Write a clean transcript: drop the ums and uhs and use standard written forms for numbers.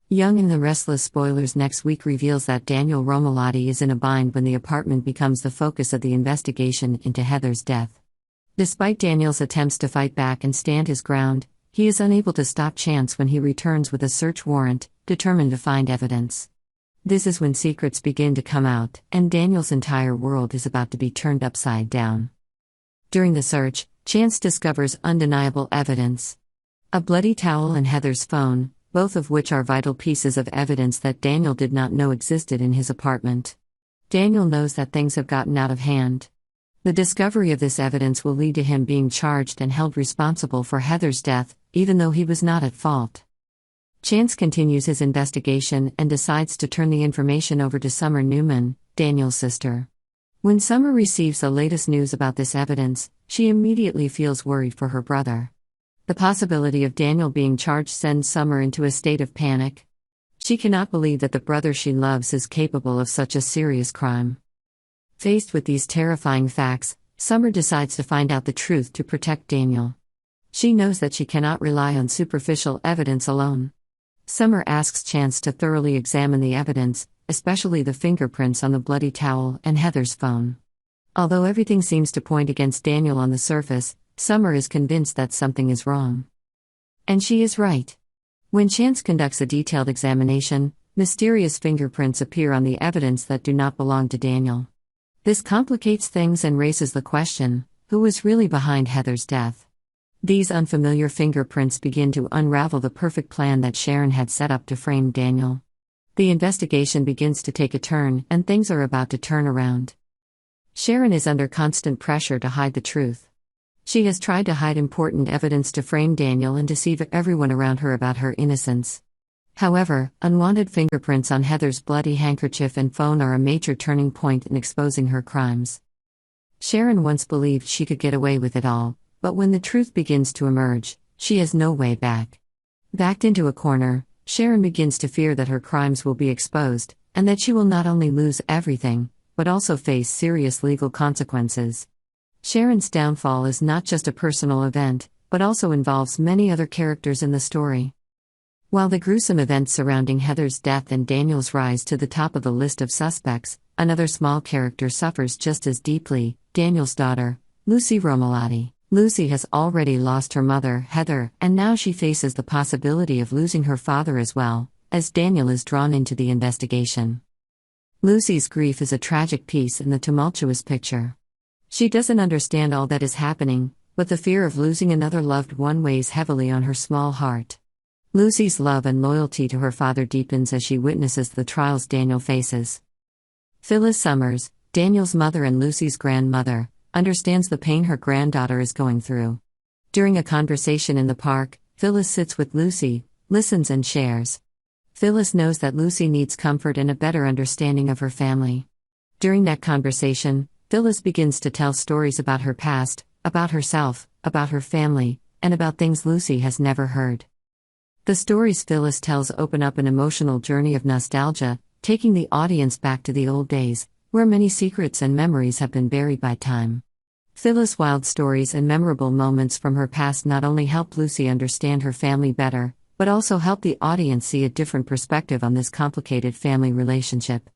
Young in the Restless Spoilers next week reveals that Daniel Romalotti is in a bind when the apartment becomes the focus of the investigation into Heather's death. Despite Daniel's attempts to fight back and stand his ground, he is unable to stop Chance when he returns with a search warrant, determined to find evidence. This is when secrets begin to come out, and Daniel's entire world is about to be turned upside down. During the search, Chance discovers undeniable evidence: a bloody towel and Heather's phone, both of which are vital pieces of evidence that Daniel did not know existed in his apartment. Daniel knows that things have gotten out of hand. The discovery of this evidence will lead to him being charged and held responsible for Heather's death, even though he was not at fault. Chance continues his investigation and decides to turn the information over to Summer Newman, Daniel's sister. When Summer receives the latest news about this evidence, she immediately feels worried for her brother. The possibility of Daniel being charged sends Summer into a state of panic. She cannot believe that the brother she loves is capable of such a serious crime. Faced with these terrifying facts, Summer decides to find out the truth to protect Daniel. She knows that she cannot rely on superficial evidence alone. Summer asks Chance to thoroughly examine the evidence, especially the fingerprints on the bloody towel and Heather's phone. Although everything seems to point against Daniel on the surface, Summer is convinced that something is wrong. And she is right. When Chance conducts a detailed examination, mysterious fingerprints appear on the evidence that do not belong to Daniel. This complicates things and raises the question: who was really behind Heather's death? These unfamiliar fingerprints begin to unravel the perfect plan that Sharon had set up to frame Daniel. The investigation begins to take a turn, and things are about to turn around. Sharon is under constant pressure to hide the truth. She has tried to hide important evidence to frame Daniel and deceive everyone around her about her innocence. However, unwanted fingerprints on Heather's bloody handkerchief and phone are a major turning point in exposing her crimes. Sharon once believed she could get away with it all, but when the truth begins to emerge, she has no way back. Backed into a corner, Sharon begins to fear that her crimes will be exposed, and that she will not only lose everything, but also face serious legal consequences. Sharon's downfall is not just a personal event, but also involves many other characters in the story. While the gruesome events surrounding Heather's death and Daniel's rise to the top of the list of suspects, another small character suffers just as deeply: Daniel's daughter, Lucy Romalotti. Lucy has already lost her mother, Heather, and now she faces the possibility of losing her father as well, as Daniel is drawn into the investigation. Lucy's grief is a tragic piece in the tumultuous picture. She doesn't understand all that is happening, but the fear of losing another loved one weighs heavily on her small heart. Lucy's love and loyalty to her father deepens as she witnesses the trials Daniel faces. Phyllis Summers, Daniel's mother and Lucy's grandmother, understands the pain her granddaughter is going through. During a conversation in the park, Phyllis sits with Lucy, listens and shares. Phyllis knows that Lucy needs comfort and a better understanding of her family. During that conversation, Phyllis begins to tell stories about her past, about herself, about her family, and about things Lucy has never heard. The stories Phyllis tells open up an emotional journey of nostalgia, taking the audience back to the old days, where many secrets and memories have been buried by time. Phyllis' wild stories and memorable moments from her past not only help Lucy understand her family better, but also help the audience see a different perspective on this complicated family relationship.